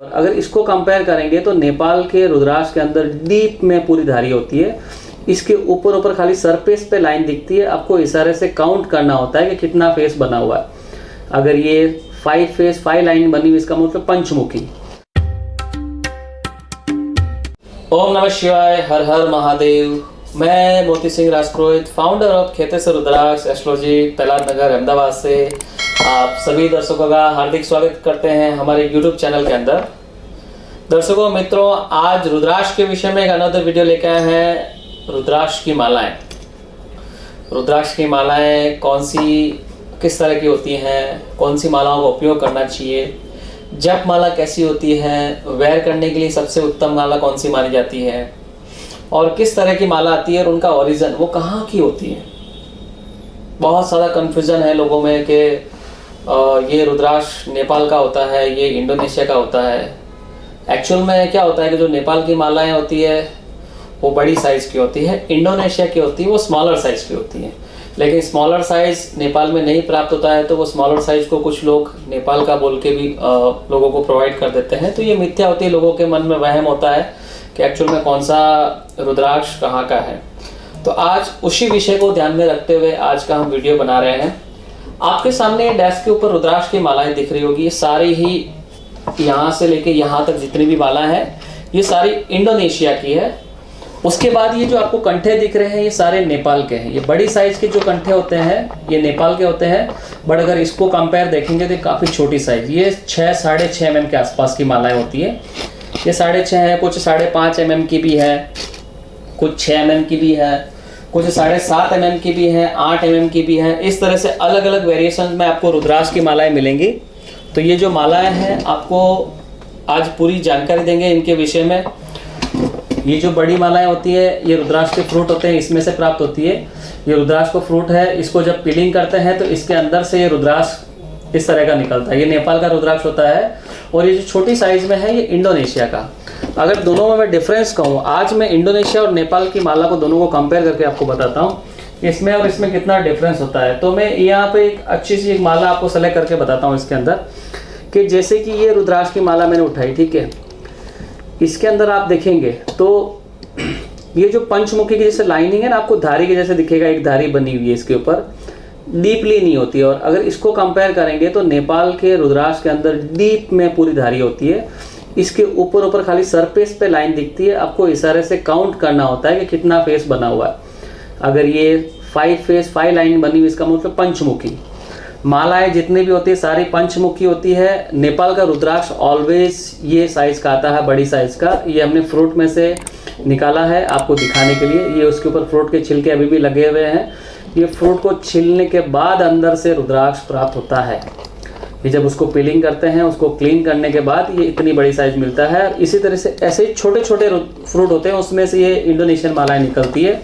अगर इसको कंपेयर करेंगे तो नेपाल के रुद्राक्ष के अंदर डीप में पूरी धारी होती है। इसके ऊपर ऊपर खाली सरफेस पे लाइन दिखती है। आपको इशारे से काउंट करना होता है कि कितना फेस बना हुआ है। अगर ये 5 फेस 5 लाइन बनी हुई, इसका मतलब पंचमुखी। ओम नमः शिवाय, हर हर महादेव। मैं Moti Singh Rajpurohit, founder of Kheteshwar Rudraksh astrology, Prahlad Nagar, Ahmedabad से आप सभी दर्शकों का हार्दिक स्वागत करते हैं हमारे YouTube चैनल के अंदर। दर्शकों मित्रों, आज रुद्राक्ष के विषय में एक अनदर वीडियो लेके आए हैं। रुद्राक्ष की मालाएं। रुद्राक्ष की मालाएं कौन सी, किस तरह की होती हैं, कौन सी मालाओं का उपयोग करना चाहिए, जप माला कैसी होती है, वेयर करने के लिए सबसे उत्तम माला कौन सी मानी जाती है, और किस तरह की माला आती है और उनका ओरिजिन वो कहाँ की होती है। बहुत सारा कन्फ्यूज़न है लोगों में कि ये रुद्राक्ष नेपाल का होता है, ये इंडोनेशिया का होता है। एक्चुअल में क्या होता है कि जो नेपाल की मालाएं होती है वो बड़ी साइज़ की होती है, इंडोनेशिया की होती है वो स्मॉलर साइज़ की होती है। लेकिन स्मॉलर साइज़ नेपाल में नहीं प्राप्त होता है, तो वो स्मॉलर साइज़ को कुछ लोग नेपाल का बोल के भी लोगों को प्रोवाइड कर देते हैं। तो ये मिथ्या होती है, लोगों के मन में वहम होता है कि एक्चुअल में कौन सा रुद्राक्ष कहाँ का है। तो आज उसी विषय को ध्यान में रखते हुए आज का हम वीडियो बना रहे हैं। आपके सामने डेस्क के ऊपर रुद्राक्ष की मालाएं दिख रही होगी। ये सारी ही यहाँ से लेके यहाँ तक जितनी भी माला है ये सारी इंडोनेशिया की है। उसके बाद ये जो आपको कंठे दिख रहे हैं ये सारे नेपाल के हैं। ये बड़ी साइज के जो कंठे होते हैं ये नेपाल के होते हैं, बट अगर इसको कंपेयर देखेंगे तो काफ़ी छोटी साइज, ये 6 साढ़े 6 mm के आसपास की मालाएं होती है। ये 6.5 है, कुछ 5.5 mm की भी है, कुछ 6 mm की भी है, कुछ 7.5 mm की भी है, 8 mm की भी है। इस तरह से अलग अलग वेरिएशन में आपको रुद्राक्ष की मालाएं मिलेंगी। तो ये जो मालाएं हैं आपको आज पूरी जानकारी देंगे इनके विषय में। ये जो बड़ी मालाएं होती है ये रुद्राक्ष के फ्रूट होते हैं, इसमें से प्राप्त होती है। ये रुद्राक्ष को फ्रूट है, इसको जब पीलिंग करते हैं तो इसके अंदर से ये रुद्राक्ष इस तरह का निकलता है। ये नेपाल का रुद्राक्ष होता है, और ये जो छोटी साइज में है ये इंडोनेशिया का। अगर दोनों में मैं डिफरेंस कहूँ, आज मैं इंडोनेशिया और नेपाल की माला को दोनों को कंपेयर करके आपको बताता हूँ इसमें और इसमें कितना डिफरेंस होता है। तो मैं यहाँ पे एक अच्छी सी एक माला आपको सेलेक्ट करके बताता हूँ इसके अंदर, कि जैसे कि ये रुद्राक्ष की माला मैंने उठाई, ठीक है। इसके अंदर आप देखेंगे तो ये जो पंचमुखी की जैसे लाइनिंग है ना, आपको धारी के जैसे दिखेगा, एक धारी बनी हुई है इसके ऊपर, डीपली नहीं होती है। और अगर इसको कंपेयर करेंगे तो नेपाल के रुद्राक्ष के अंदर डीप में पूरी धारी होती है। इसके ऊपर ऊपर खाली सरफेस पे लाइन दिखती है। आपको इशारे से काउंट करना होता है कि कितना फेस बना हुआ है। अगर ये 5 फेस 5 लाइन बनी हुई, इसका मतलब पंचमुखी। मालाएं जितनी भी होती है सारी पंचमुखी होती है। नेपाल का रुद्राक्ष ऑलवेज ये साइज का आता है, बड़ी साइज का। ये हमने फ्रूट में से निकाला है आपको दिखाने के लिए। ये उसके ऊपर फ्रूट के छिलके अभी भी लगे हुए हैं। ये फ्रूट को छीलने के बाद अंदर से रुद्राक्ष प्राप्त होता है। ये जब उसको पीलिंग करते हैं, उसको क्लीन करने के बाद ये इतनी बड़ी साइज मिलता है। इसी तरह से ऐसे छोटे छोटे फ्रूट होते हैं, उसमें से ये इंडोनेशियन मालाएं निकलती है।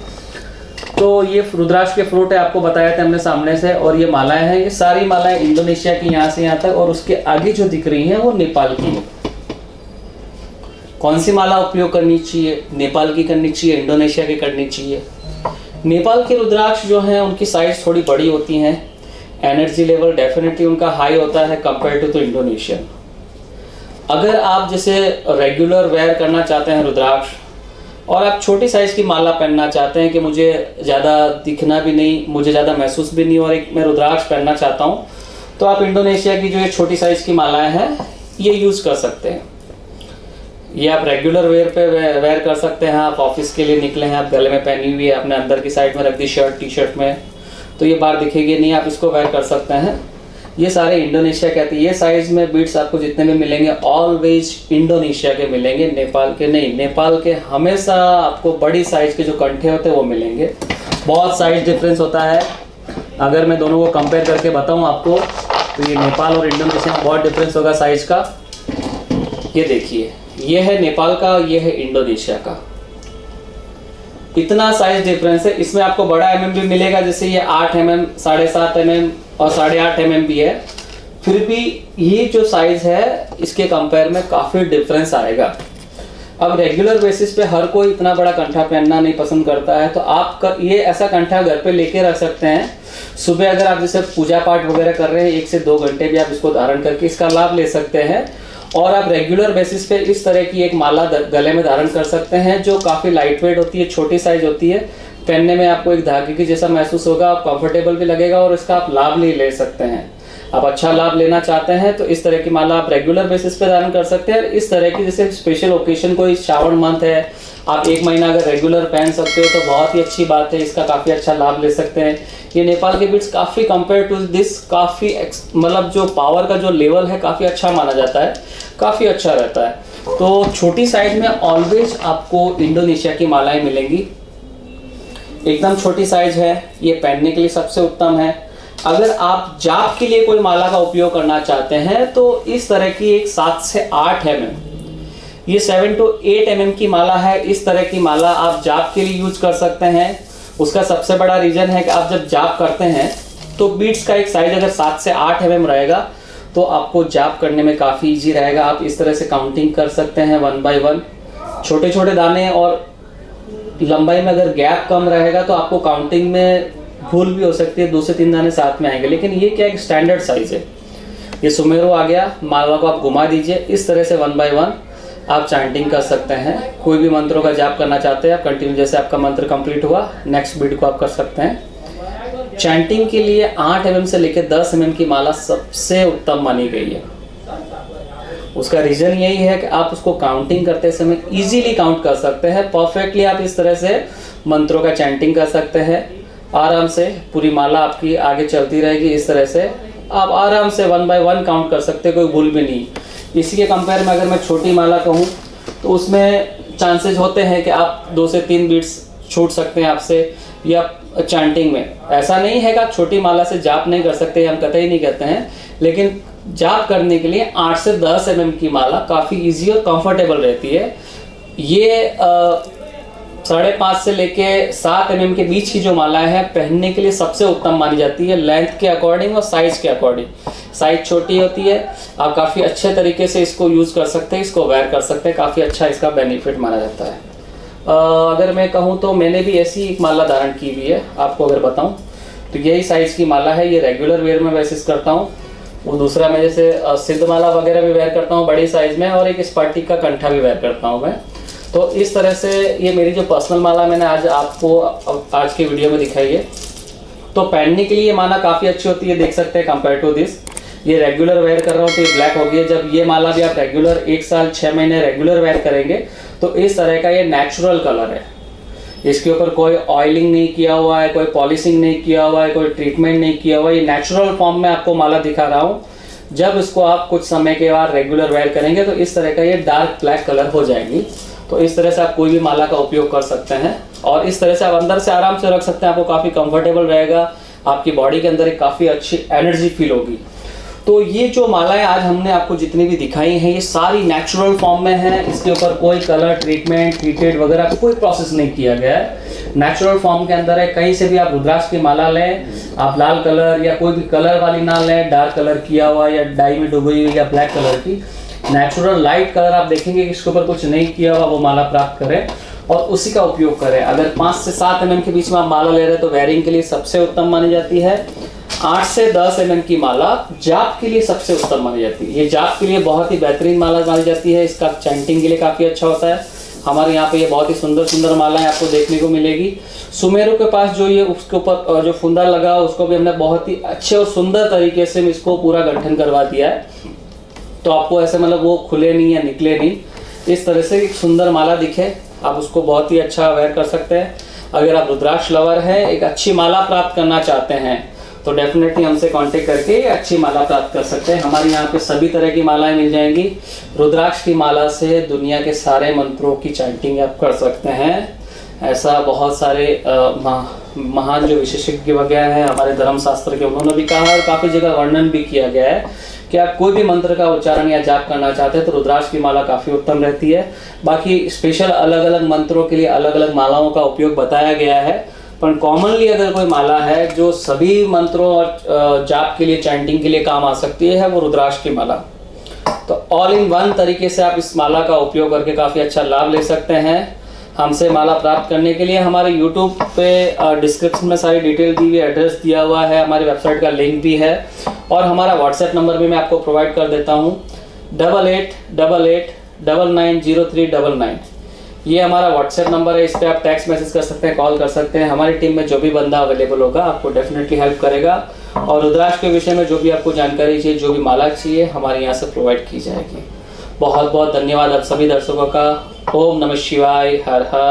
तो ये रुद्राक्ष के फ्रूट है, आपको बताया था हमने सामने से। और ये मालाएं हैं, ये सारी मालाएं इंडोनेशिया की यहाँ से यहाँ तक, और उसके आगे जो दिख रही हैं वो नेपाल की है। कौन सी माला उपयोग करनी चाहिए? नेपाल की करनी चाहिए, इंडोनेशिया की करनी चाहिए? नेपाल के रुद्राक्ष जो हैं उनकी साइज थोड़ी बड़ी होती हैं। एनर्जी लेवल डेफिनेटली उनका हाई होता है कंपेयर टू इंडोनेशियन। अगर आप जैसे रेगुलर वेयर करना चाहते हैं रुद्राक्ष, और आप छोटी साइज की माला पहनना चाहते हैं कि मुझे ज़्यादा दिखना भी नहीं, मुझे ज़्यादा महसूस भी नहीं, और एक मैं रुद्राक्ष पहनना चाहता हूँ, तो आप इंडोनेशिया की जो ये छोटी साइज की मालाएं हैं ये यूज़ कर सकते हैं। ये आप रेगुलर वेयर पे वेयर कर सकते हैं। आप ऑफिस के लिए निकले हैं, आप गले में पहनी हुई है, आपने अंदर की साइड में रख दी शर्ट टी शर्ट में, तो ये बाहर दिखेगी नहीं, आप इसको वेयर कर सकते हैं। ये सारे इंडोनेशिया कहते हैं। ये साइज में बीट्स आपको जितने भी मिलेंगे ऑलवेज इंडोनेशिया के मिलेंगे, नेपाल के नहीं। नेपाल के हमेशा आपको बड़ी साइज के जो कंठे होते हैं वो मिलेंगे। बहुत साइज डिफरेंस होता है। अगर मैं दोनों को कंपेयर करके बताऊं आपको, तो ये नेपाल और इंडोनेशिया में बहुत डिफरेंस होगा साइज का। ये देखिए, ये है नेपाल का, ये है इंडोनेशिया का। इतना साइज डिफरेंस है। इसमें आपको बड़ा mm भी मिलेगा, जैसे ये 8 mm, 7.5 mm और 8.5 mm भी है। फिर भी ये जो साइज है इसके कंपेयर में काफी डिफरेंस आएगा। अब रेगुलर बेसिस पे हर कोई इतना बड़ा कंठा पहनना नहीं पसंद करता है, तो आप ये ऐसा कंठा घर पे लेके रख सकते हैं। सुबह अगर आप जैसे पूजा पाठ वगैरह कर रहे हैं 1 से 2 घंटे भी आप इसको धारण करके इसका लाभ ले सकते हैं। और आप रेगुलर बेसिस पे इस तरह की एक माला गले में धारण कर सकते हैं, जो काफ़ी लाइट वेट होती है, छोटी साइज होती है। पहनने में आपको एक धागे की जैसा महसूस होगा, आप कंफर्टेबल भी लगेगा और इसका आप लाभ भी ले सकते हैं। आप अच्छा लाभ लेना चाहते हैं तो इस तरह की माला आप रेगुलर बेसिस पे धारण कर सकते हैं। इस तरह की जैसे स्पेशल ओकेजन, कोई श्रावण मंथ है, आप 1 महीना अगर रेगुलर पहन सकते हो तो बहुत ही अच्छी बात है, इसका काफ़ी अच्छा लाभ ले सकते हैं। ये नेपाल के बीट्स काफ़ी कंपेयर टू दिस काफ़ी मतलब जो पावर का जो लेवल है काफ़ी अच्छा माना जाता है, काफ़ी अच्छा रहता है। तो छोटी साइज में ऑलवेज आपको इंडोनेशिया की मालाएं मिलेंगी, एकदम छोटी साइज है, ये पहनने के लिए सबसे उत्तम है। अगर आप जाप के लिए कोई माला का उपयोग करना चाहते हैं तो इस तरह की एक 7 से 8 mm, ये 7 to 8 mm की माला है। इस तरह की माला आप जाप के लिए यूज कर सकते हैं। उसका सबसे बड़ा रीजन है कि आप जब जाप करते हैं तो बीट्स का एक साइज अगर 7 से 8 mm रहेगा तो आपको जाप करने में काफ़ी इजी रहेगा। आप इस तरह से काउंटिंग कर सकते हैं 1 by 1, छोटे छोटे दाने, और लंबाई में अगर गैप कम रहेगा तो आपको काउंटिंग में भूल भी हो सकती है, 2 से 3 दाने साथ में आएंगे। लेकिन ये क्या एक स्टैंडर्ड साइज है। ये सुमेरो आ गया, माला को आप घुमा दीजिए, इस तरह से 1 by 1 आप चैंटिंग कर सकते हैं। कोई भी मंत्रों का जाप करना चाहते हैं आप कंटिन्यू, जैसे आपका मंत्र कंप्लीट हुआ नेक्स्ट बीट को आप कर सकते हैं। चैंटिंग के लिए 8 mm से लेकर 10 mm की माला सबसे उत्तम मानी गई है। उसका रीजन यही है कि आप उसको काउंटिंग करते समय इजीली काउंट कर सकते हैं, परफेक्टली आप इस तरह से मंत्रों का चैंटिंग कर सकते हैं। आराम से पूरी माला आपकी आगे चलती रहेगी, इस तरह से आप आराम से 1 by 1 काउंट कर सकते हैं, कोई भूल भी नहीं। इसी के कंपेयर में अगर मैं छोटी माला कहूँ तो उसमें चांसेस होते हैं कि आप 2 से 3 बीट्स छूट सकते हैं आपसे, या चैंटिंग में ऐसा नहीं है कि आप छोटी माला से जाप नहीं कर सकते, हम कतई नहीं कहते हैं, लेकिन जाप करने के लिए 8 से 10 mm की माला काफ़ी इजी और कंफर्टेबल रहती है। ये 5.5 से लेके 7 mm के बीच की जो माला है पहनने के लिए सबसे उत्तम मानी जाती है, लेंथ के अकॉर्डिंग और साइज के अकॉर्डिंग। साइज छोटी होती है, आप काफ़ी अच्छे तरीके से इसको यूज़ कर सकते हैं, इसको वेयर कर सकते हैं, काफ़ी अच्छा इसका बेनिफिट माना जाता है। अगर मैं कहूँ तो मैंने भी ऐसी एक माला धारण की हुई है, आपको अगर बताऊँ तो यही साइज़ की माला है। ये रेगुलर वेयर में वैसे करता हूँ, वो दूसरा मैं जैसे सिद्ध माला वगैरह भी वेयर करता हूँ बड़ी साइज़ में, और एक स्फटिक का कंठा भी वेयर करता हूँ मैं। तो इस तरह से ये मेरी जो पर्सनल माला मैंने आज आपको आज की वीडियो में दिखाई है। तो पहनने के लिए ये माला काफ़ी अच्छी होती है, देख सकते हैं कंपेयर टू दिस। ये रेगुलर वेयर कर रहा हूँ तो ये ब्लैक हो गई है। जब ये माला भी आप रेगुलर 1 साल 6 महीने रेगुलर वेयर करेंगे तो इस तरह का ये नेचुरल कलर है, इसके ऊपर कोई ऑयलिंग नहीं किया हुआ है, कोई पॉलिशिंग नहीं किया हुआ है, कोई ट्रीटमेंट नहीं किया हुआ है। ये नेचुरल फॉर्म में आपको माला दिखा रहा हूँ। जब इसको आप कुछ समय के बाद रेगुलर वेयर करेंगे तो इस तरह का ये डार्क ब्लैक कलर हो जाएगी। तो इस तरह से आप कोई भी माला का उपयोग कर सकते हैं, और इस तरह से आप अंदर से आराम से रख सकते हैं, आपको काफ़ी कंफर्टेबल रहेगा, आपकी बॉडी के अंदर एक काफ़ी अच्छी एनर्जी फील होगी। तो ये जो मालाएं आज हमने आपको जितनी भी दिखाई हैं ये सारी नेचुरल फॉर्म में है, इसके ऊपर कोई कलर ट्रीटमेंट ट्रीटेड वगैरह कोई प्रोसेस नहीं किया गया है, नेचुरल फॉर्म के अंदर है। कहीं से भी आप रुद्राक्ष की माला लें, आप लाल कलर या कोई भी कलर वाली ना लें, डार्क कलर किया हुआ या डाई में डुबी हुई या ब्लैक कलर की, नेचुरल लाइट कलर आप देखेंगे कि इसके ऊपर कुछ नहीं किया हुआ वो माला प्राप्त करें और उसी का उपयोग करें। अगर 5 से 7 mm के बीच में आप माला ले रहे हैं तो वेयरिंग के लिए सबसे उत्तम मानी जाती है। 8 से 10 mm की माला जाप के लिए सबसे उत्तम मानी जाती है। ये जाप के लिए बहुत ही बेहतरीन माला मानी जाती है, इसका चैंटिंग के लिए काफ़ी अच्छा होता है। हमारे यहाँ पे ये बहुत ही सुंदर सुंदर मालाएं आपको देखने को मिलेगी। सुमेरु के पास जो ये उसके ऊपर जो फुंदा लगा उसको भी हमने बहुत ही अच्छे और सुंदर तरीके से इसको पूरा गठन करवा दिया है, तो आपको ऐसे मतलब वो खुले नहीं या निकले नहीं, इस तरह से एक सुंदर माला दिखे, आप उसको बहुत ही अच्छा वेयर कर सकते हैं। अगर आप रुद्राक्ष लवर हैं, एक अच्छी माला प्राप्त करना चाहते हैं तो डेफिनेटली हमसे कांटेक्ट करके अच्छी माला प्राप्त कर सकते हैं। हमारे यहाँ पे सभी तरह की मालाएं मिल जाएंगी। रुद्राक्ष की माला से दुनिया के सारे मंत्रों की चैंटिंग आप कर सकते हैं। ऐसा बहुत सारे महान जो विशेषज्ञ वगैरह हैं हमारे धर्मशास्त्र के, उन्होंने भी कहा और काफ़ी जगह वर्णन भी किया गया है कि आप कोई भी मंत्र का उच्चारण या जाप करना चाहते हैं तो रुद्राक्ष की माला काफ़ी उत्तम रहती है। बाकी स्पेशल अलग अलग मंत्रों के लिए अलग अलग मालाओं का उपयोग बताया गया है, पर कॉमनली अगर कोई माला है जो सभी मंत्रों और जाप के लिए चैंटिंग के लिए काम आ सकती है वो रुद्राक्ष की माला। तो ऑल इन वन तरीके से आप इस माला का उपयोग करके काफ़ी अच्छा लाभ ले सकते हैं। हमसे माला प्राप्त करने के लिए हमारे YouTube पे डिस्क्रिप्शन में सारी डिटेल दी हुई, एड्रेस दिया हुआ है, हमारी वेबसाइट का लिंक भी है और हमारा व्हाट्सएप नंबर भी मैं आपको प्रोवाइड कर देता हूँ। 8888990399। ये हमारा व्हाट्सएप नंबर है, इस पर आप टेक्स्ट मैसेज कर सकते हैं, कॉल कर सकते हैं। हमारी टीम में जो भी बंदा अवेलेबल होगा आपको डेफिनेटली हेल्प करेगा, और रुद्राक्ष के विषय में जो भी आपको जानकारी चाहिए, जो भी माला चाहिए, हमारे यहाँ से प्रोवाइड की जाएगी। बहुत बहुत धन्यवाद आप सभी दर्शकों का। ओम नमः शिवाय। हर हर